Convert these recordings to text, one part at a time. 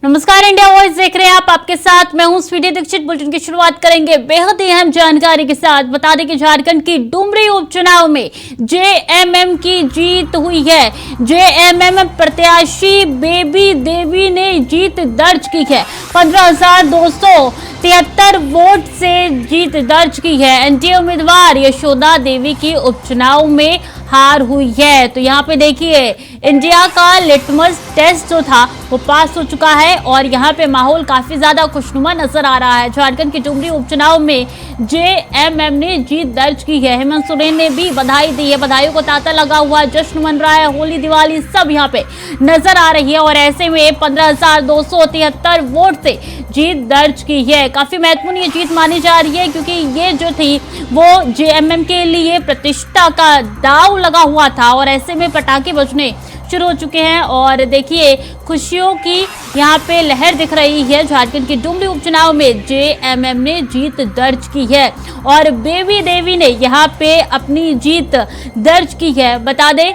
नमस्कार, India voice देख रहे हैं आप। आपके साथ मैं हूं स्वीटी दीक्षित। बुलेटिन की शुरुआत करेंगे बेहद ही अहम जानकारी के साथ। बता दें कि झारखंड की डुमरी उपचुनाव में जेएमएम की जीत हुई है। जेएमएम प्रत्याशी बेबी देवी ने जीत दर्ज की है। 15,273 वोट से जीत दर्ज की है। एनडीए उम्मीदवार यशोदा देवी की उपचुनाव में हार हुई है। तो यहाँ पे देखिए, इंडिया का लिटमस टेस्ट जो था वो पास हो चुका है और यहाँ पे माहौल काफी ज्यादा खुशनुमा नजर आ रहा है। झारखंड की डुमरी उपचुनाव में जेएमएम ने जीत दर्ज की है। हेमंत सोरेन ने भी बधाई दी है। बधाइयों को तांता लगा हुआ, जश्न मन रहा है। होली दिवाली सब यहाँ पे नजर आ रही है और ऐसे में 15,273 वोट से जीत दर्ज की है। काफी महत्वपूर्ण ये जीत मानी जा रही है क्योंकि ये जो थी वो जेएमएम के लिए प्रतिष्ठा का दांव लगा हुआ था और ऐसे में पटाखे बजने शुरू हो चुके हैं और देखिए खुशियों की यहाँ पे लहर दिख रही है। झारखंड की डुमरी उपचुनाव में जेएमएम ने जीत दर्ज की है और बेबी देवी ने यहाँ पे अपनी जीत दर्ज की है। बता दें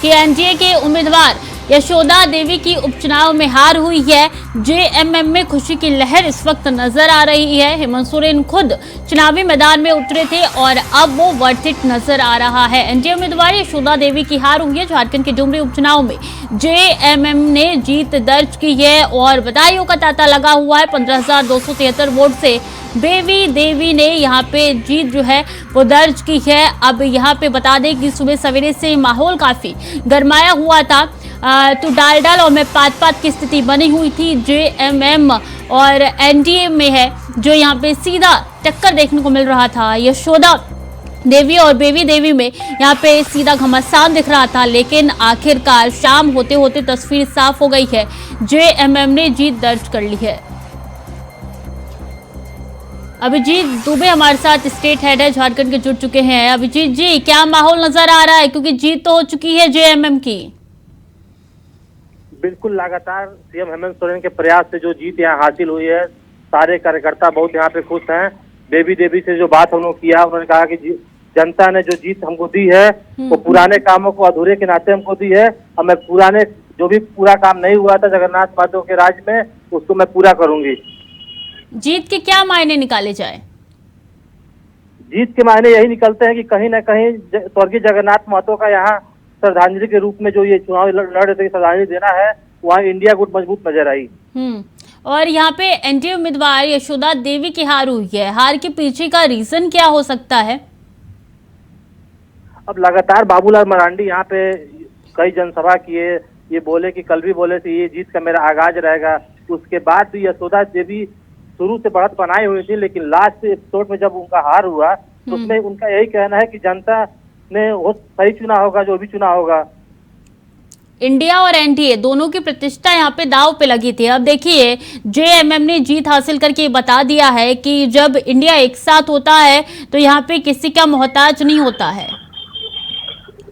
कि एनडीए के उम्मीदवार यशोदा देवी की उपचुनाव में हार हुई है। जेएमएम में खुशी की लहर इस वक्त नजर आ रही है। हेमंत सोरेन खुद चुनावी मैदान में उतरे थे और अब वो वर्थ इट नजर आ रहा है। एनडीए उम्मीदवार यशोदा देवी की हार हुई है। झारखंड के डुमरी उपचुनाव में जेएमएम ने जीत दर्ज की है और बधाइयों का तांता लगा हुआ है। 15,273 वोट से बेबी देवी ने यहाँ पे जीत जो है वो दर्ज की है। अब यहाँ पे बता दें कि सुबह सवेरे से माहौल काफी गरमाया हुआ था। तो डाल और मैं पात की स्थिति बनी हुई थी। जेएमएम और एनडीए में है जो यहाँ पे सीधा टक्कर देखने को मिल रहा था। यशोदा देवी और बेबी देवी में यहाँ पे सीधा घमासान दिख रहा था, लेकिन आखिरकार शाम होते होते तस्वीर साफ हो गई है। जेएमएम ने जीत दर्ज कर ली है। अभिजीत दुबे हमारे साथ स्टेट हेड है झारखंड के, जुड़ चुके हैं। अभिजीत जी, क्या माहौल नजर आ रहा है क्योंकि जीत तो हो चुकी है जेएमएम की? बिल्कुल, लगातार सीएम हेमंत सोरेन के प्रयास से जो जीत यहाँ हासिल हुई है, सारे कार्यकर्ता बहुत यहाँ पे खुश हैं। बेबी देवी से जो बात हम लोग किया, उन्होंने कहा कि जनता ने जो जीत हमको दी है वो पुराने कामों को अधूरे के नाते हमको दी है और मैं पुराने जो भी पूरा काम नहीं हुआ था जगन्नाथ माधव के राज में, उसको मैं पूरा करूंगी। जीत के क्या मायने निकाले जाए? जीत के मायने यही निकलते हैं कि कहीं ना कहीं स्वर्गीय जगन्नाथ महतो का यहाँ श्रद्धांजलि के रूप में जो ये चुनाव लड़ रहे थे, श्रद्धांजलि देना है, वहाँ इंडिया गुट मजबूत नजर आई। और यहाँ पे एनडीए उम्मीदवार यशोदा देवी की हार हुई है। हार के पीछे का रीजन क्या हो सकता है? अब लगातार बाबूलाल मरांडी यहाँ पे कई जनसभा किए, ये बोले कि कल भी बोले थे ये जीत का मेरा आगाज रहेगा। उसके बाद भी यशोदा देवी शुरू से बढ़त बनाई हुई थी, लेकिन लास्ट एपिसोड में जब उनका हार हुआ तो उसमें उनका यही कहना है कि जनता ने वो सही चुना होगा जो भी चुना होगा। इंडिया और एनडीए दोनों की प्रतिष्ठा यहाँ पे दांव पे लगी थी। अब देखिए जेएमएम ने जीत हासिल करके बता दिया है कि जब इंडिया एक साथ होता है तो यहाँ पे किसी का मोहताज नहीं होता है।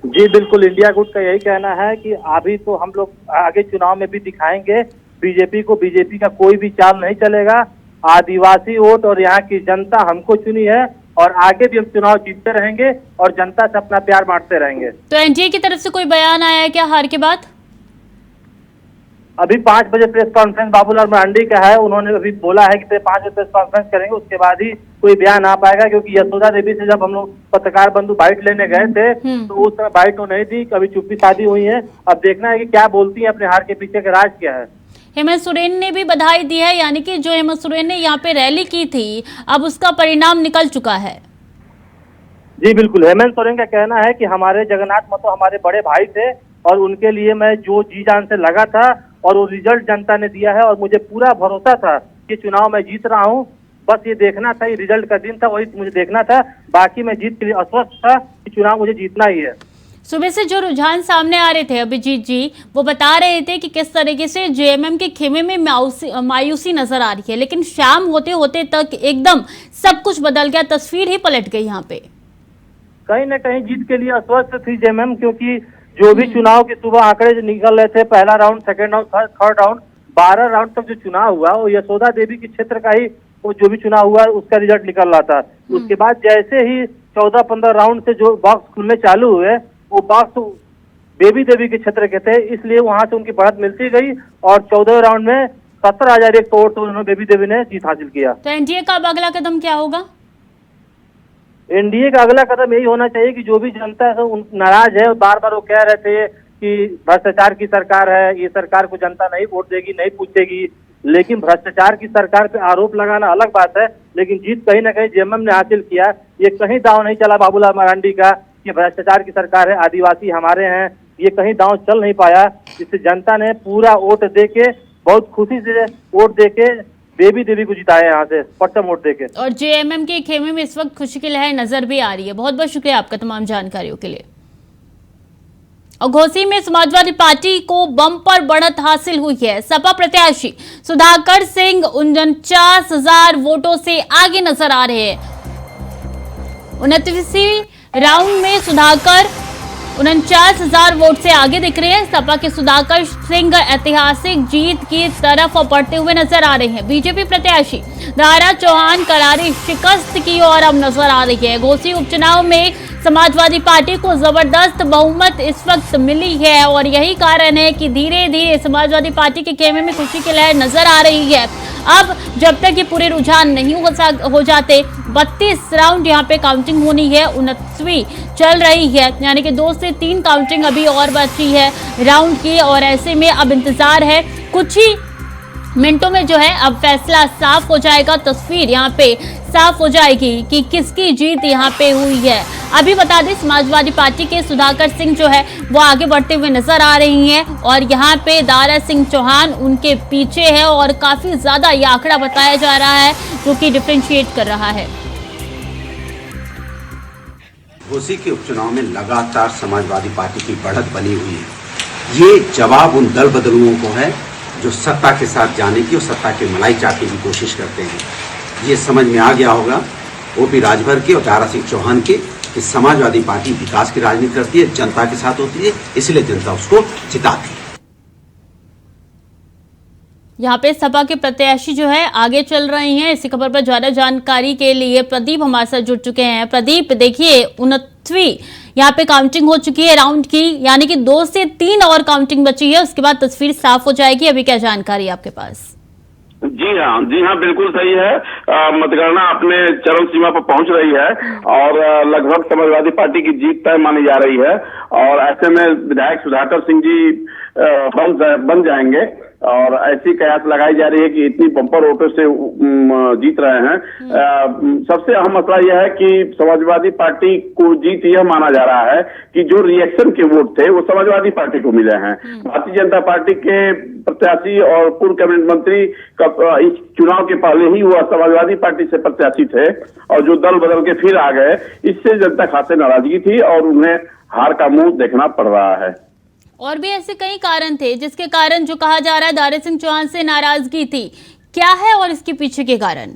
जी बिल्कुल, इंडिया गुट का यही कहना है कि अभी तो हम लोग आगे चुनाव में भी दिखाएंगे बीजेपी को, बीजेपी का कोई भी चाल नहीं चलेगा। आदिवासी वोट और यहाँ की जनता हमको चुनी है और आगे भी हम चुनाव जीतते रहेंगे और जनता से अपना प्यार बांटते रहेंगे। तो एनडीए की तरफ से कोई बयान आया है क्या हार के बाद? अभी 5 बजे प्रेस कॉन्फ्रेंस बाबूलाल मरांडी का है। उन्होंने अभी बोला है कि 5 बजे प्रेस कॉन्फ्रेंस करेंगे, उसके बाद ही कोई बयान आ पाएगा। क्योंकि यशोदा देवी से जब हम लोग पत्रकार बंधु बाइट लेने गए थे तो उस समय बाइट तो नहीं दी, कभी चुप्पी साधी हुई है। अब देखना है कि क्या बोलती है, अपने हार के पीछे का राज क्या है। हेमंत सोरेन ने भी बधाई दी है, यानी कि जो हेमंत सोरेन ने यहाँ पे रैली की थी अब उसका परिणाम निकल चुका है। जी बिल्कुल, हेमंत सोरेन का कहना है कि हमारे जगन्नाथ महतो हमारे बड़े भाई थे और उनके लिए मैं जो जी जान से लगा था और वो रिजल्ट जनता ने दिया है और मुझे पूरा भरोसा था कि चुनाव मैं जीत रहा हूँ। बस ये देखना था, ये रिजल्ट का दिन था, वही मुझे देखना था। बाकी मैं जीत के लिए आश्वस्त था कि चुनाव मुझे जीतना ही है। सुबह से जो रुझान सामने आ रहे थे अभिजीत जी, वो बता रहे थे कि किस तरीके से जेएमएम के खेमे में मायूसी नजर आ रही है, लेकिन शाम होते होते तक एकदम सब कुछ बदल गया, तस्वीर ही पलट गई। यहाँ पे कहीं ना कहीं जीत के लिए अस्वस्थ थी जेएमएम, क्योंकि जो भी चुनाव के सुबह आंकड़े निकल रहे थे, पहला round, second round, third round, 12 round तक जो चुनाव हुआ वो यशोदा देवी के क्षेत्र का ही वो जो भी चुनाव हुआ उसका रिजल्ट निकल रहा था। उसके बाद जैसे ही 14-15 राउंड से जो बॉक्स खुलने चालू हुए, वो बॉक्स बेबी देवी के क्षेत्र के थे, इसलिए वहां से उनकी बढ़त मिलती गई और 14वें राउंड में 17,100 वोट से उन्होंने बेबी देवी ने जीत हासिल किया। तो एनडीए का अब अगला कदम क्या होगा? एनडीए का अगला कदम यही होना चाहिए कि जो भी जनता है नाराज है, बार बार वो कह रहे थे कि भ्रष्टाचार की सरकार है, ये सरकार को जनता नहीं वोट देगी, नहीं पूछेगी, लेकिन भ्रष्टाचार की सरकार पे आरोप लगाना अलग बात है, लेकिन जीत कहीं ना कहीं जेएमएम ने हासिल किया। ये कहीं दांव नहीं चला बाबूलाल मरांडी का कि भ्रष्टाचार की सरकार है, आदिवासी हमारे हैं, ये कहीं दांव चल नहीं पाया। जिससे जनता ने पूरा वोट दे के, बहुत खुशी से वोट दे के बेबी देवी को जिताया यहाँ से परचम वोट देके। और जेएमएम के खेमे में इस वक्त खुशी की लहर नजर भी आ रही है। बहुत बहुत शुक्रिया आपका तमाम जानकारियों के लिए। और घोसी में समाजवादी पार्टी को बम्पर बढ़त हासिल हुई है। सपा प्रत्याशी सुधाकर सिंह 49,000 वोटों से आगे नजर आ रहे हैं। 29वीं राउंड में सुधाकर 49,000 वोट से आगे दिख रहे हैं। सपा के सुधाकर सिंह ऐतिहासिक जीत की तरफ बढ़ते हुए नजर आ रहे हैं। बीजेपी प्रत्याशी दारा चौहान करारी शिकस्त की ओर अब नजर आ रही है। घोसी उपचुनाव में समाजवादी पार्टी को जबरदस्त बहुमत इस वक्त मिली है और यही कारण है कि धीरे धीरे समाजवादी पार्टी के खेमे में खुशी की लहर नजर आ रही है। अब जब तक ये पूरे रुझान नहीं हो जाते, 32 राउंड यहाँ पे काउंटिंग होनी है, 29वीं चल रही है, यानी कि 2 से 3 काउंटिंग अभी और बची है राउंड की। और ऐसे में अब इंतजार है, कुछ ही मिनटों में जो है अब फैसला साफ हो जाएगा। तस्वीर यहाँ पे साफ हो जाएगी कि किसकी जीत यहाँ पे हुई है। अभी बता दें, समाजवादी पार्टी के सुधाकर सिंह जो है वो आगे बढ़ते हुए नजर आ रही हैं और यहाँ पे दारा सिंह चौहान उनके पीछे है और काफी ज्यादा ये आंकड़ा बताया जा रहा है जो कि डिफरेंशिएट कर रहा है। घोसी के उपचुनाव में लगातार समाजवादी पार्टी की बढ़त बनी हुई है। ये जवाब उन दल बदलुओं को है जो सत्ता के साथ जाने की और सत्ता की मलाई चाटने की कोशिश करते हैं। ये समझ में आ गया होगा ओपी राजभर के और दारा सिंह चौहान के कि समाजवादी पार्टी विकास की राजनीति करती है, जनता के साथ होती है, इसलिए जनता उसको जिताती है। यहाँ पे सपा के प्रत्याशी जो है आगे चल रहे हैं। इसी खबर पर ज्यादा जानकारी के लिए प्रदीप हमारे साथ जुड़ चुके हैं। प्रदीप, देखिए 29वीं यहाँ पे काउंटिंग हो चुकी है राउंड की, यानी कि 2 से 3 और काउंटिंग बची है, उसके बाद तस्वीर साफ हो जाएगी। अभी क्या जानकारी है आपके पास? जी हाँ, बिल्कुल सही है। मतगणना अपने चरम सीमा पर पहुंच रही है और लगभग समाजवादी पार्टी की जीत तय मानी जा रही है। और ऐसे में विधायक सुधाकर सिंह जी बन जाएंगे और ऐसी कयास लगाई जा रही है कि इतनी बम्पर वोटों से जीत रहे हैं। सबसे अहम मसला यह है कि समाजवादी पार्टी को जीत यह माना जा रहा है कि जो रिएक्शन के वोट थे वो समाजवादी पार्टी को मिले हैं। भारतीय जनता पार्टी के प्रत्याशी और पूर्व कैबिनेट मंत्री इस चुनाव के पहले ही वो समाजवादी पार्टी से प्रत्याशी थे और जो दल बदल के फिर आ गए, इससे जनता खासे नाराजगी थी और उन्हें हार का मुंह देखना पड़ रहा है। और भी ऐसे कई कारण थे जिसके कारण जो कहा जा रहा है दारा सिंह चौहान से नाराजगी थी, क्या है और इसके पीछे के कारण?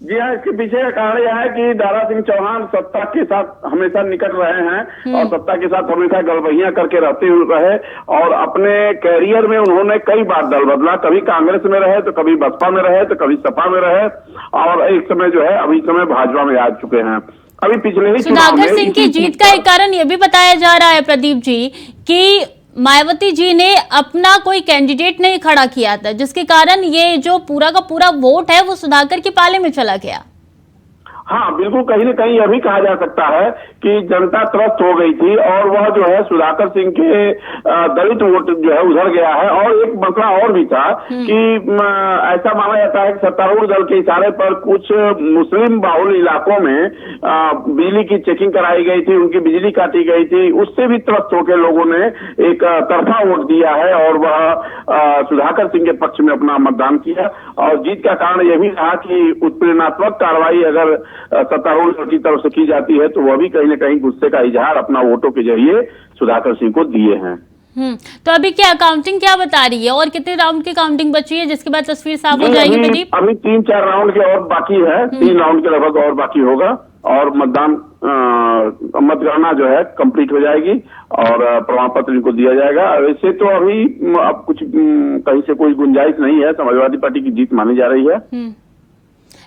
जी हाँ, इसके पीछे का कारण यह है कि दारा सिंह चौहान सत्ता के साथ हमेशा निकट रहे हैं और सत्ता के साथ हमेशा गलबहियां करके रहते हुए रहे और अपने कैरियर में उन्होंने कई बार दल बदला। कभी कांग्रेस में रहे तो कभी बसपा में रहे तो कभी सपा में रहे और एक समय जो है अभी समय भाजपा में आ चुके हैं। अभी पिछले ही सुधाकर सिंह की जीत का एक कारण यह भी बताया जा रहा है प्रदीप जी कि मायावती जी ने अपना कोई कैंडिडेट नहीं खड़ा किया था, जिसके कारण ये जो पूरा का पूरा वोट है वो सुधाकर के पाले में चला गया। हाँ, बिल्कुल, कहीं न कहीं यह भी कहा जा सकता है कि जनता त्रस्त हो गई थी और वह जो है सुधाकर सिंह के दलित वोट जो है उधर गया है। और एक मसला और भी था कि ऐसा माना जाता है कि सत्तारूढ़ दल के इशारे पर कुछ मुस्लिम बाहुल इलाकों में बिजली की चेकिंग कराई गई थी, उनकी बिजली काटी गई थी, उससे भी त्रस्त होकर लोगों ने एक तरफा वोट दिया है और वह सुधाकर सिंह के पक्ष में अपना मतदान किया। और जीत का कारण यह भी रहा कि उत्पीड़नात्मक कार्रवाई अगर सत्तारूढ़ दल की तरफ से की जाती है तो वह भी कहीं न कहीं गुस्से का इजहार अपना वोटों के जरिए सुधाकर सिंह को दिए हैं। तो अभी क्या काउंटिंग क्या बता रही है और कितने राउंड की काउंटिंग बची है जिसके बाद तस्वीर साफ हो जाएगी प्रदीप? अभी 3-4 राउंड के और बाकी है, 3 राउंड के लगभग और बाकी होगा और मतगणना जो है कंप्लीट हो जाएगी और प्रमाण पत्र इनको दिया जाएगा। वैसे तो अभी अब कुछ कहीं से कोई गुंजाइश नहीं है, समाजवादी पार्टी की जीत मानी जा रही है।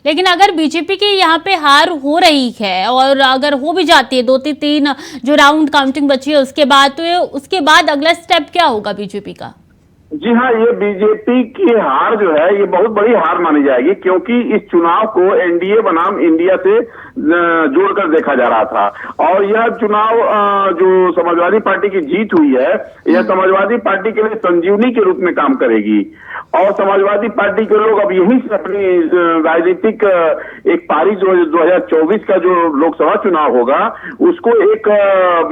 लेकिन अगर बीजेपी की यहाँ पे हार हो रही है और अगर हो भी जाती है 2-3 जो राउंड काउंटिंग बची है उसके बाद, तो उसके बाद अगला स्टेप क्या होगा बीजेपी का? जी हाँ, ये बीजेपी की हार जो है ये बहुत बड़ी हार मानी जाएगी, क्योंकि इस चुनाव को एनडीए बनाम इंडिया से जोड़कर देखा जा रहा था। और यह चुनाव जो समाजवादी पार्टी की जीत हुई है, यह समाजवादी पार्टी के लिए संजीवनी के रूप में काम करेगी। और समाजवादी पार्टी के लोग अब यहीं से अपनी राजनीतिक एक पारी जो 2024 का जो लोकसभा चुनाव होगा उसको एक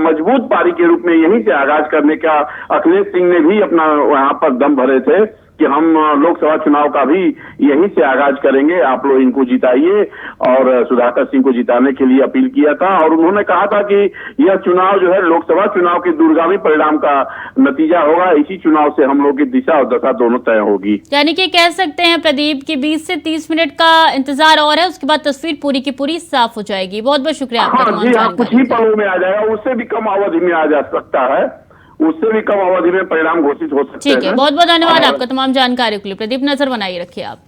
मजबूत पारी के रूप में यहीं से आगाज करने का अखिलेश सिंह ने भी अपना वहां पर दम भरे थे कि हम लोकसभा चुनाव का भी यहीं से आगाज करेंगे, आप लोग इनको जिताइए। और सुधाकर सिंह को जिताने के लिए अपील किया था और उन्होंने कहा था कि यह चुनाव जो है लोकसभा चुनाव के दूरगामी परिणाम का नतीजा होगा, इसी चुनाव से हम लोग की दिशा और दशा दोनों तय होगी। यानी कि कह सकते हैं प्रदीप कि 20 से 30 मिनट का इंतजार और है, उसके बाद तस्वीर पूरी की पूरी साफ हो जाएगी। बहुत बहुत शुक्रिया आपका। हाँ जी हाँ, कुछ ही पलों में आ जाएगा, उससे भी कम अवधि में आ जा सकता है, उससे भी कम अवधि में परिणाम घोषित हो सकते हैं। ठीक है, बहुत बहुत धन्यवाद आपका तमाम जानकारी के लिए प्रदीप। नजर बनाए रखिए आप।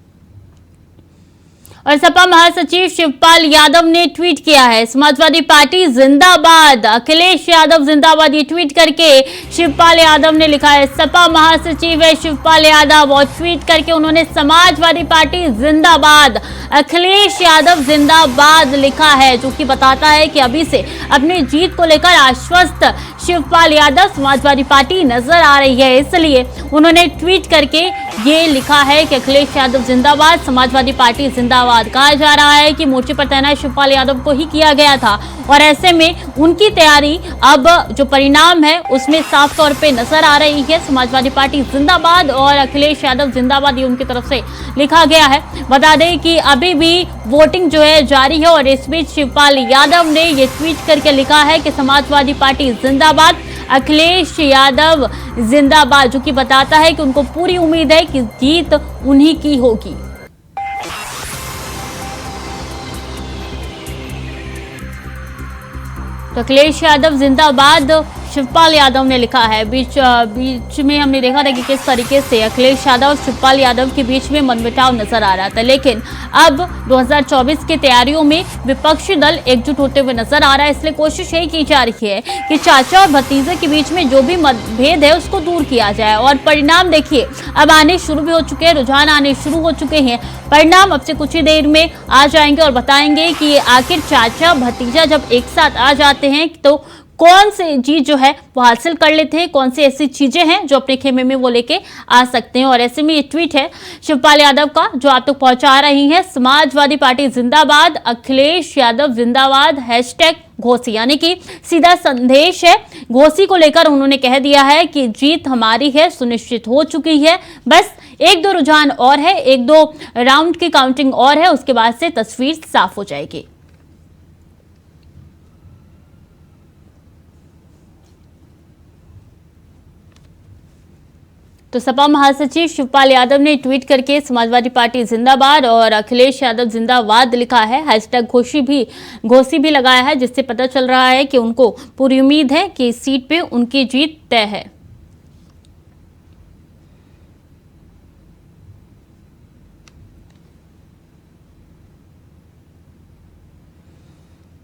और सपा महासचिव शिवपाल यादव ने ट्वीट किया है, समाजवादी पार्टी जिंदाबाद, अखिलेश यादव जिंदाबाद। ये ट्वीट करके शिवपाल यादव ने लिखा है, सपा महासचिव है शिवपाल यादव, और ट्वीट करके उन्होंने समाजवादी पार्टी जिंदाबाद, अखिलेश यादव जिंदाबाद लिखा है, जो कि बताता है कि अभी से अपनी जीत को लेकर आश्वस्त शिवपाल यादव समाजवादी पार्टी नजर आ रही है। इसलिए उन्होंने ट्वीट करके ये लिखा है कि अखिलेश यादव जिंदाबाद, समाजवादी पार्टी जिंदाबाद। कहा जा रहा है कि मोर्चे पर तैनात शिवपाल यादव को ही किया गया था और ऐसे में उनकी तैयारी अब जो परिणाम है उसमें साफ तौर पे नजर आ रही है। समाजवादी पार्टी जिंदाबाद और अखिलेश यादव जिंदाबाद, ये उनकी तरफ से लिखा गया है। बता दें कि अभी भी वोटिंग जो है जारी है और इस बीच शिवपाल यादव ने ये ट्वीट करके लिखा है कि समाजवादी पार्टी जिंदाबाद, अखिलेश यादव जिंदाबाद, जो कि बताता है कि उनको पूरी उम्मीद है कि जीत उन्हीं की होगी। तो अखिलेश यादव जिंदाबाद शिवपाल यादव ने लिखा है। बीच में हमने देखा था कि किस तरीके से अखिलेश यादव और शिवपाल यादव के बीच में मनमुटाव नजर आ रहा था, लेकिन अब 2024 की तैयारियों में विपक्षी दल एकजुट होते हुए नजर आ रहा है। इसलिए कोशिश यही की जा रही है कि चाचा और भतीजे के बीच में जो भी मतभेद है उसको दूर किया जाए। और परिणाम देखिए अब आने शुरू भी हो चुके हैं, रुझान आने शुरू हो चुके हैं। परिणाम अब से कुछ ही देर में आ जाएंगे और बताएंगे कि आखिर चाचा भतीजा जब एक साथ आ जाते हैं तो कौन से चीज जो है वो हासिल कर लेते हैं, कौन सी ऐसी चीजें हैं जो अपने खेमे में वो लेके आ सकते हैं। और ऐसे में ये ट्वीट है शिवपाल यादव का जो आप तक पहुंचा रही हैं, समाजवादी पार्टी जिंदाबाद, अखिलेश यादव जिंदाबाद, हैशटैग घोसी, यानी कि सीधा संदेश है। घोसी को लेकर उन्होंने कह दिया है कि जीत हमारी है, सुनिश्चित हो चुकी है, बस एक दो रुझान और है, एक दो राउंड की काउंटिंग और है, उसके बाद से तस्वीर साफ हो जाएगी। तो सपा महासचिव शिवपाल यादव ने ट्वीट करके समाजवादी पार्टी जिंदाबाद और अखिलेश यादव जिंदाबाद लिखा है, हैशटैग घोसी भी लगाया है, जिससे पता चल रहा है कि उनको पूरी उम्मीद है कि इस सीट पे उनकी जीत तय है।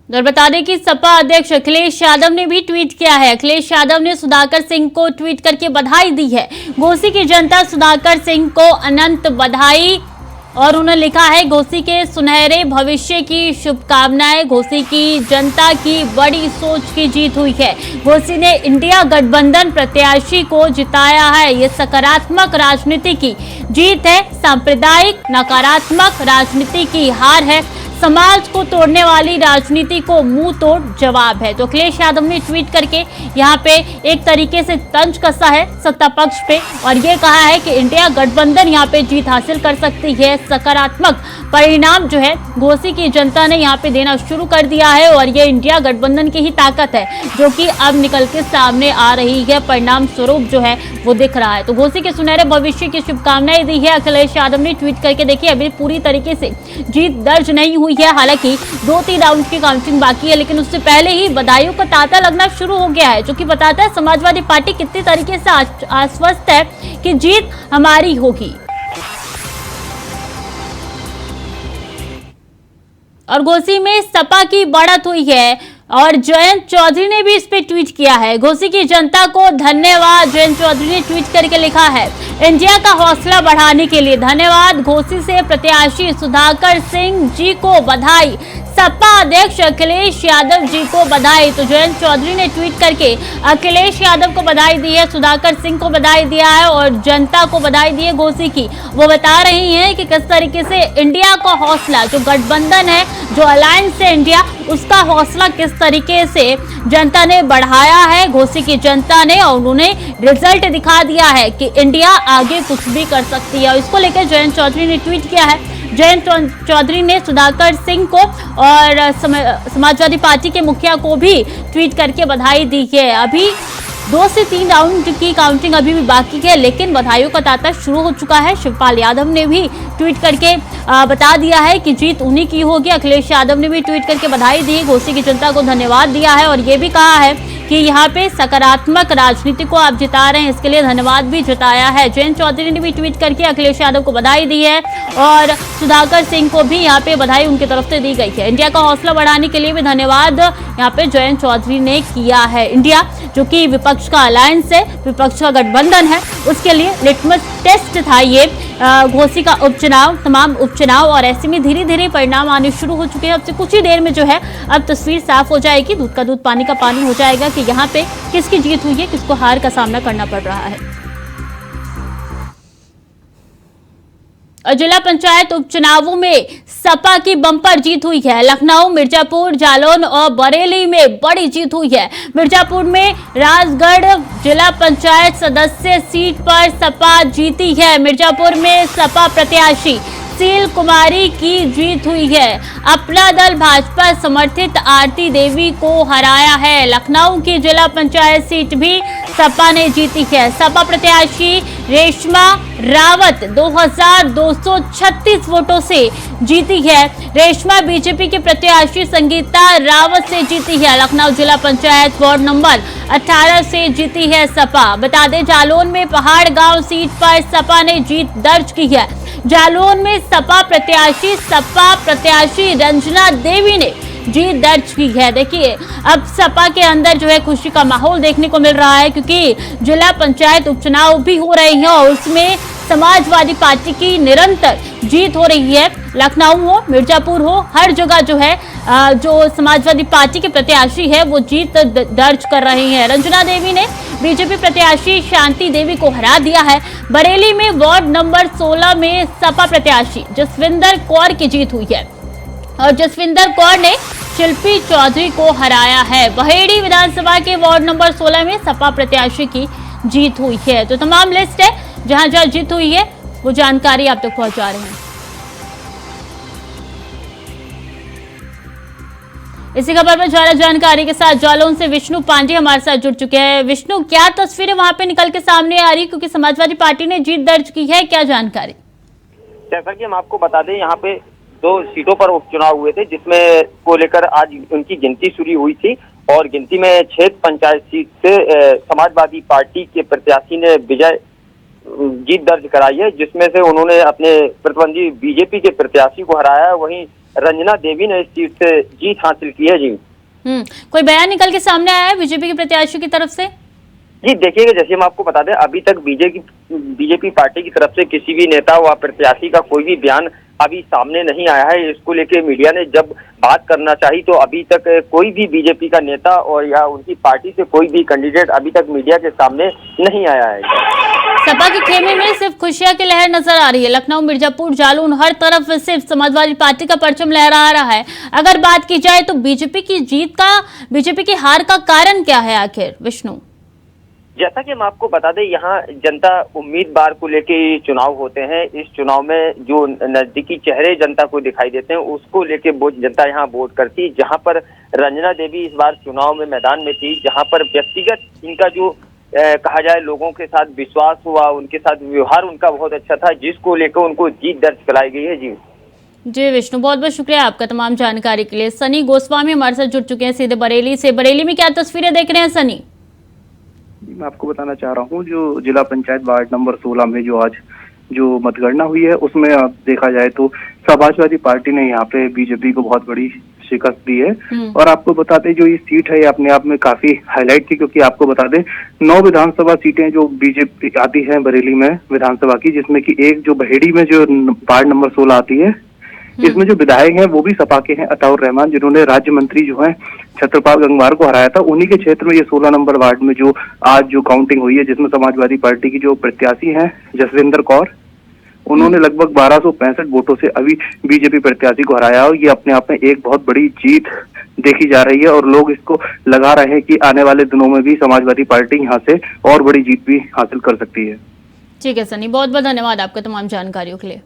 और बता दें कि सपा अध्यक्ष अखिलेश यादव ने भी ट्वीट किया है। अखिलेश यादव ने सुधाकर सिंह को ट्वीट करके बधाई दी है। घोसी की जनता सुधाकर सिंह को अनंत बधाई, और उन्होंने लिखा है घोसी के सुनहरे भविष्य की शुभकामनाएं। घोसी की जनता की बड़ी सोच की जीत हुई है। घोसी ने इंडिया गठबंधन प्रत्याशी को जिताया है। ये सकारात्मक राजनीति की जीत है, सांप्रदायिक नकारात्मक राजनीति की हार है, समाज को तोड़ने वाली राजनीति को मुंह तोड़ जवाब है। तो अखिलेश यादव ने ट्वीट करके यहाँ पे एक तरीके से तंज कसा है सत्ता पक्ष पे और ये कहा है कि इंडिया गठबंधन यहाँ पे जीत हासिल कर सकती है। सकारात्मक परिणाम जो है घोसी की जनता ने यहाँ पे देना शुरू कर दिया है और ये इंडिया गठबंधन की ही ताकत है जो कि अब निकल के सामने आ रही है। परिणाम स्वरूप जो है वो दिख रहा है। तो घोसी के सुनहरे भविष्य की शुभकामनाएं दी है अखिलेश यादव ने ट्वीट करके। देखिए अभी पूरी तरीके से जीत दर्ज नहीं हुई है, हालांकि 2-3 राउंड की काउंटिंग बाकी है, लेकिन उससे पहले ही बधाइयों का तांता लगना शुरू हो गया है, जो कि बताता है समाजवादी पार्टी कितनी तरीके से आश्वस्त है कि जीत हमारी होगी। और घोसी में सपा की बढ़त हुई है। और जयंत चौधरी ने भी इस पे ट्वीट किया है। घोसी की जनता को धन्यवाद। जयंत चौधरी ने ट्वीट करके लिखा है, इंडिया का हौसला बढ़ाने के लिए धन्यवाद। घोसी से प्रत्याशी सुधाकर सिंह जी को बधाई। सपा अध्यक्ष अखिलेश यादव जी को बधाई। तो जयंत चौधरी ने ट्वीट करके अखिलेश यादव को बधाई दी है, सुधाकर सिंह को बधाई दिया है और जनता को बधाई दी है घोसी की। वो बता रही हैं कि किस तरीके से इंडिया का हौसला, जो गठबंधन है, जो अलायंस है इंडिया, उसका हौसला किस तरीके से जनता ने बढ़ाया है, घोसी की जनता ने, और उन्होंने रिजल्ट दिखा दिया है कि इंडिया आगे कुछ भी कर सकती है। इसको लेकर जयंत चौधरी ने ट्वीट किया है। जयंत चौधरी ने सुधाकर सिंह को और समाजवादी पार्टी के मुखिया को भी ट्वीट करके बधाई दी है। अभी 2 से 3 राउंड की काउंटिंग अभी भी बाकी है, लेकिन बधाइयों का तांता शुरू हो चुका है। शिवपाल यादव ने भी ट्वीट करके बता दिया है कि जीत उन्हीं की होगी। अखिलेश यादव ने भी ट्वीट करके बधाई दी, घोसी की जनता को धन्यवाद दिया है और ये भी कहा है कि यहाँ पे सकारात्मक राजनीति को आप जिता रहे हैं, इसके लिए धन्यवाद भी जताया है। जयंत चौधरी ने भी ट्वीट करके अखिलेश यादव को बधाई दी है और सुधाकर सिंह को भी यहाँ पे बधाई उनकी तरफ से दी गई है। इंडिया का हौसला बढ़ाने के लिए भी धन्यवाद यहाँ पे जयंत चौधरी ने किया है। इंडिया जो कि विपक्ष का अलायंस है, विपक्ष का गठबंधन है, उसके लिए लिटमस टेस्ट था ये घोसी का उपचुनाव, तमाम उपचुनाव। और ऐसे में धीरे धीरे परिणाम आने शुरू हो चुके हैं। अब से कुछ ही देर में जो है अब तस्वीर साफ हो जाएगी, दूध का दूध पानी का पानी हो जाएगा कि यहाँ पे किसकी जीत हुई है, किसको हार का सामना करना पड़ रहा है। जिला पंचायत उपचुनावों में सपा की बम्पर जीत हुई है। लखनऊ, मिर्जापुर, जालौन और बरेली में बड़ी जीत हुई है। मिर्जापुर में राजगढ़ जिला पंचायत सदस्य सीट पर सपा जीती है। मिर्जापुर में सपा प्रत्याशी सील कुमारी की जीत हुई है। अपना दल भाजपा समर्थित आरती देवी को हराया है। लखनऊ की जिला पंचायत सीट भी सपा ने जीती है। सपा प्रत्याशी रेशमा रावत 2236 वोटों से जीती है। रेशमा बीजेपी के प्रत्याशी संगीता रावत से जीती है। लखनऊ जिला पंचायत वार्ड नंबर 18 से जीती है सपा। बता दें, जालौन में पहाड़ गांव सीट पर सपा ने जीत दर्ज की है। जालौन में सपा प्रत्याशी रंजना देवी ने जीत दर्ज की है। देखिए, अब सपा के अंदर जो है खुशी का माहौल देखने को मिल रहा है, क्योंकि जिला पंचायत उपचुनाव भी हो रहे हैं और उसमें समाजवादी पार्टी की निरंतर जीत हो रही है। लखनऊ हो, मिर्जापुर हो, हर जगह जो है जो समाजवादी पार्टी के प्रत्याशी है वो जीत दर्ज कर रही हैं। रंजना देवी ने बीजेपी प्रत्याशी शांति देवी को हरा दिया है। बरेली में वार्ड नंबर 16 में सपा प्रत्याशी जसविंदर कौर की जीत हुई है और जसविंदर कौर ने शिल्पी चौधरी को हराया है। बहेड़ी विधानसभा के वार्ड नंबर 16 में सपा प्रत्याशी की जीत हुई है। तो तमाम लिस्ट है, जहां जहां जीत हुई है वो जानकारी आप तक पहुंचा रहे हैं। इसी खबर पर ज्यादा जानकारी के साथ जालौन से विष्णु पांडे हमारे साथ जुड़ चुके हैं। विष्णु, क्या तस्वीरें वहां पे निकल के सामने आ रही, क्योंकि समाजवादी पार्टी ने जीत दर्ज की है, क्या जानकारी? जैसा कि हम आपको बता दें, यहाँ पे 2 सीटों पर उपचुनाव हुए थे, जिसमें को लेकर आज उनकी गिनती शुरू हुई थी और गिनती में 6 पंचायत सीट से समाजवादी पार्टी के प्रत्याशी ने विजय जीत दर्ज कराई है, जिसमें से उन्होंने अपने प्रतिद्वंदी बीजेपी के प्रत्याशी को हराया। वहीं रंजना देवी ने इस सीट से जीत हासिल की है। जी कोई बयान निकल के सामने आया है बीजेपी के प्रत्याशी की तरफ से? जी देखिएगा, जैसे हम आपको बता दें, अभी तक बीजेपी पार्टी की तरफ से किसी भी नेता व प्रत्याशी का कोई भी बयान अभी सामने नहीं आया है। इसको लेके मीडिया ने जब बात करना चाहिए तो अभी तक कोई भी बीजेपी का नेता और या उनकी पार्टी से कोई भी कैंडिडेट अभी तक मीडिया के सामने नहीं आया है। सपा के खेमे में सिर्फ खुशियां की लहर नजर आ रही है। लखनऊ, मिर्जापुर, जालौन, हर तरफ सिर्फ समाजवादी पार्टी का परचम लहरा रहा है। अगर बात की जाए तो बीजेपी की हार का कारण क्या है आखिर, विष्णु? जैसा कि हम आपको बता दें, यहाँ जनता उम्मीदवार को लेके चुनाव होते हैं। इस चुनाव में जो नजदीकी चेहरे जनता को दिखाई देते हैं उसको लेके जनता यहाँ वोट करती है। जहाँ पर रंजना देवी इस बार चुनाव में मैदान में थी, जहाँ पर व्यक्तिगत इनका जो कहा जाए लोगों के साथ विश्वास हुआ, उनके साथ व्यवहार उनका बहुत अच्छा था, जिसको लेकर उनको जीत दर्ज कराई गई है। जी विष्णु, बहुत बहुत शुक्रिया आपका तमाम जानकारी के लिए। सनी गोस्वामी हमारे साथ जुड़ चुके हैं सीधे बरेली से। बरेली में क्या तस्वीरें देख रहे हैं सनी? मैं आपको बताना चाह रहा हूँ, जो जिला पंचायत वार्ड नंबर 16 में जो आज जो मतगणना हुई है उसमें आप देखा जाए तो समाजवादी पार्टी ने यहाँ पे बीजेपी को बहुत बड़ी शिकस्त दी है। और आपको बता दें जो ये सीट है ये अपने आप में काफी हाईलाइट थी, क्योंकि आपको बता दें 9 विधानसभा सीटें जो बीजेपी आती है बरेली में विधानसभा की, जिसमें कि एक जो बहेड़ी में जो वार्ड नंबर 16 आती है, इसमें जो विधायक हैं वो भी सपा के हैं, अताउर रहमान, जिन्होंने राज्य मंत्री जो है छत्रपाल गंगवार को हराया था। उन्हीं के क्षेत्र में ये 16 नंबर वार्ड में जो आज जो काउंटिंग हुई है, जिसमें समाजवादी पार्टी की जो प्रत्याशी हैं जसविंदर कौर, उन्होंने लगभग 1265 वोटों से अभी बीजेपी प्रत्याशी को हराया। और ये अपने आप में एक बहुत बड़ी जीत देखी जा रही है और लोग इसको लगा रहे हैं कि आने वाले दिनों में भी समाजवादी पार्टी यहाँ से और बड़ी जीत भी हासिल कर सकती है। ठीक है सनी, बहुत बहुत धन्यवाद आपके तमाम जानकारियों के लिए।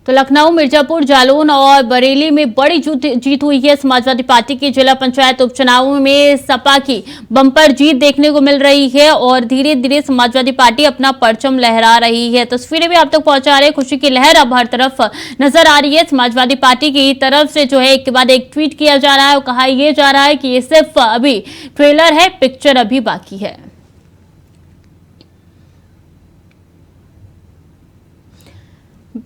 तो लखनऊ, मिर्जापुर, जालौन और बरेली में बड़ी जीत हुई है। समाजवादी पार्टी के जिला पंचायत उपचुनाव में सपा की बम्पर जीत देखने को मिल रही है और धीरे धीरे समाजवादी पार्टी अपना परचम लहरा रही है। तस्वीरें भी आप तक पहुंचा रहे, खुशी की लहर अब हर तरफ नजर आ रही है। समाजवादी पार्टी की तरफ से जो है एक के बाद एक ट्वीट किया जा रहा है और कहा यह जा रहा है कि ये सिर्फ अभी ट्रेलर है, पिक्चर अभी बाकी है।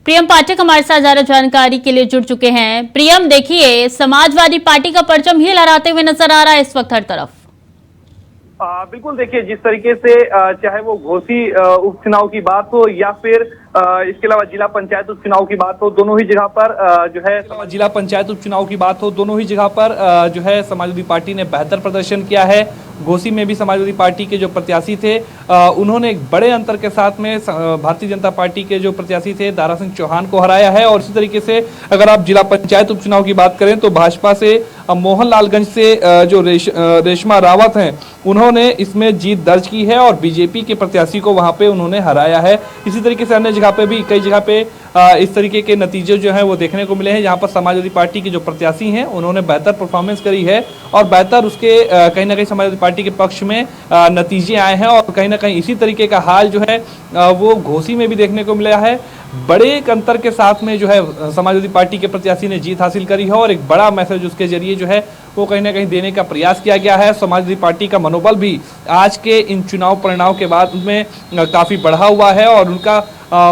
प्रियम पाठक हमारे साथ ज्यादा जानकारी के लिए जुड़ चुके हैं। प्रियम, देखिए समाजवादी पार्टी का परचम ही लहराते हुए नजर आ रहा है इस वक्त हर तरफ। बिल्कुल, देखिए जिस तरीके से चाहे वो घोसी उपचुनाव की बात हो या फिर इसके अलावा जिला पंचायत उपचुनाव की बात हो, दोनों ही जगह पर जो है जिला पंचायत उपचुनाव की बात हो, दोनों ही जगह पर जो है समाजवादी पार्टी ने बेहतर प्रदर्शन किया है। घोसी में भी समाजवादी पार्टी के जो प्रत्याशी थे उन्होंने एक बड़े अंतर के साथ में भारतीय जनता पार्टी के जो प्रत्याशी थे दारा सिंह चौहान को हराया है। और इसी तरीके से अगर आप जिला पंचायत उपचुनाव की बात करें तो भाजपा से मोहनलालगंज से जो रेशमा रावत हैं उन्होंने इसमें जीत दर्ज की है और बीजेपी के प्रत्याशी को वहां पे उन्होंने हराया है। इसी तरीके से अन्य जगह पे भी कई जगह पे इस तरीके के नतीजे जो हैं वो देखने को मिले हैं, जहां पर समाजवादी पार्टी के जो प्रत्याशी हैं उन्होंने बेहतर परफॉर्मेंस करी है और बेहतर उसके कहीं ना कहीं समाजवादी पार्टी के पक्ष में नतीजे आए हैं। और कहीं ना कहीं इसी तरीके का हाल जो है वो घोसी में भी देखने को मिला है। बड़े एक अंतर के साथ में जो है समाजवादी पार्टी के प्रत्याशी ने जीत हासिल करी है और एक बड़ा मैसेज उसके जरिए जो है वो कहीं ना कहीं देने का प्रयास किया गया है। समाजवादी पार्टी का मनोबल भी आज के इन चुनाव परिणाम के बाद में काफ़ी बढ़ा हुआ है और उनका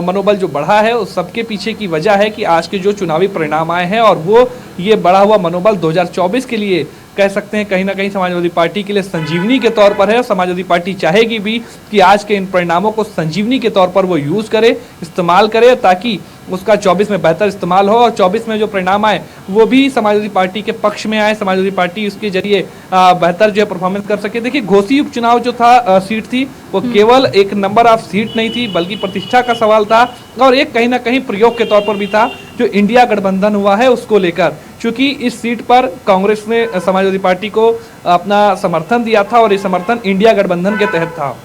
मनोबल जो बढ़ा है उस सबके पीछे की वजह है कि आज के जो चुनावी परिणाम आए हैं और वो ये बढ़ा हुआ मनोबल 2024 के लिए कह सकते हैं कहीं ना कहीं समाजवादी पार्टी के लिए संजीवनी के तौर पर है। समाजवादी पार्टी चाहेगी भी कि आज के इन परिणामों को संजीवनी के तौर पर वो यूज़ करे, इस्तेमाल करे, ताकि उसका 24 में बेहतर इस्तेमाल हो और 24 में जो परिणाम आए वो भी समाजवादी पार्टी के पक्ष में आए, समाजवादी पार्टी उसके जरिए बेहतर जो है परफॉर्मेंस कर सके। देखिए घोसी उपचुनाव जो था सीट थी वो केवल एक नंबर ऑफ सीट नहीं थी बल्कि प्रतिष्ठा का सवाल था और एक कहीं ना कहीं प्रयोग के तौर पर भी था जो इंडिया गठबंधन हुआ है उसको लेकर, क्योंकि इस सीट पर कांग्रेस ने समाजवादी पार्टी को अपना समर्थन दिया था और ये समर्थन इंडिया गठबंधन के तहत था।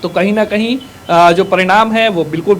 तो कहीं ना कहीं जो परिणाम है वो बिल्कुल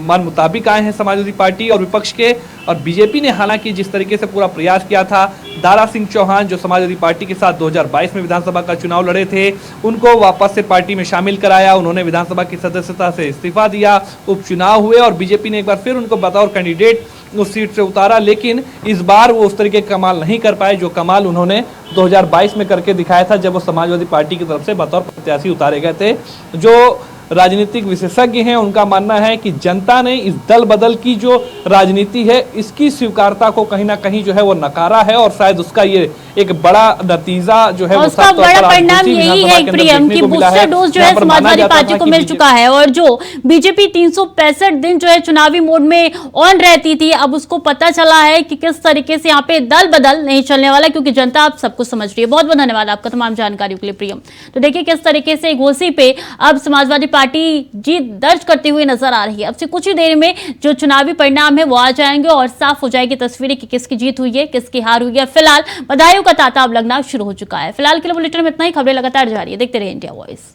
मन मुताबिक आए हैं समाजवादी पार्टी और विपक्ष के। और बीजेपी ने हालांकि जिस तरीके से पूरा प्रयास किया था, दारा सिंह चौहान जो समाजवादी पार्टी के साथ 2022 में विधानसभा का चुनाव लड़े थे उनको वापस से पार्टी में शामिल कराया, उन्होंने विधानसभा की सदस्यता से इस्तीफा दिया, उपचुनाव हुए और बीजेपी ने एक बार फिर उनको बतौर कैंडिडेट उस सीट से उतारा। लेकिन इस बार वो उस तरीके का कमाल नहीं कर पाए जो कमाल उन्होंने 2022 में करके दिखाया था जब वो समाजवादी पार्टी की तरफ से बतौर प्रत्याशी उतारे गए थे। जो राजनीतिक विशेषज्ञ हैं उनका मानना है कि जनता ने इस दल बदल की जो राजनीति है इसकी स्वीकारता को कहीं ना कहीं जो है वो नकारा है और शायद उसका ये एक बड़ा नतीजा जो है उसका बड़ा परिणाम यही है प्रियम की बूस्टर डोज जो है समाजवादी पार्टी को मिल चुका है और जो बीजेपी 365 दिन जो है चुनावी मोड में ऑन रहती थी अब उसको पता चला है कि किस तरीके से यहाँ पे दल बदल नहीं चलने वाला, क्योंकि जनता आप सब कुछ समझ रही है। बहुत बहुत धन्यवाद आपका तमाम जानकारियों के लिए प्रियम। तो देखिए किस तरीके से घोसी पे अब समाजवादी पार्टी जीत दर्ज करते हुए नजर आ रही है। अब से कुछ ही देर में जो चुनावी परिणाम है वो आ जाएंगे और साफ हो जाएगी तस्वीरें कि किसकी जीत हुई है किसकी हार हुई है। फिलहाल बधाइयों का तांता अब लगना शुरू हो चुका है। फिलहाल के लिए बुलेटिन में इतना ही, खबरें लगातार जारी है, देखते रहिए इंडिया वॉइस।